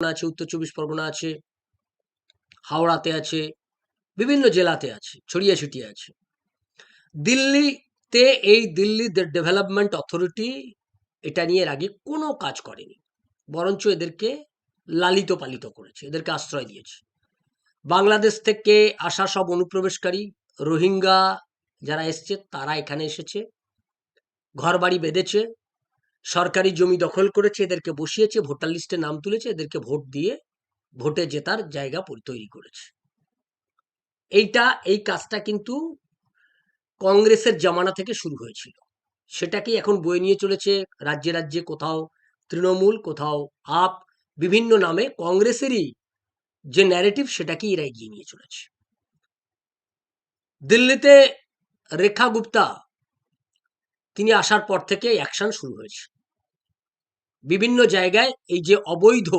পরগনা আছে, উত্তর চব্বিশ পরগনা আছে, হাওড়াতে আছে, বিভিন্ন জেলাতে আছে, ছড়িয়ে ছিটিয়ে আছে। দিল্লিতে এই দিল্লি ডেভেলপমেন্ট অথরিটি এটা নিয়ে এর আগে কোনো কাজ করেনি, বরঞ্চ এদেরকে লালিত পালিত করেছে, এদেরকে আশ্রয় দিয়েছে। বাংলাদেশ থেকে আসা সব অনুপ্রবেশকারী রোহিঙ্গা যারা এসছে তারা এখানে এসেছে, ঘরবাড়ি বেঁধেছে, সরকারি জমি দখল করেছে, এদেরকে বসিয়েছে, ভোটার লিস্টে নাম তুলেছে, এদেরকে ভোট দিয়ে ভোটে জেতার জায়গা তৈরি করেছে। এই কাজটা কিন্তু কংগ্রেসের জামানা থেকে শুরু হয়েছিল, সেটাকেই এখন বয়ে নিয়ে চলেছে রাজ্যে রাজ্যে, কোথাও তৃণমূল, কোথাও আপ, বিভিন্ন নামে কংগ্রেসেরই যে ন্যারেটিভ সেটাকেই এরা এগিয়ে নিয়ে চলেছে। দিল্লিতে রেখা গুপ্তা তিনি আসার পর থেকে অ্যাকশন শুরু হয়েছে। বিভিন্ন জায়গায় এই যে অবৈধ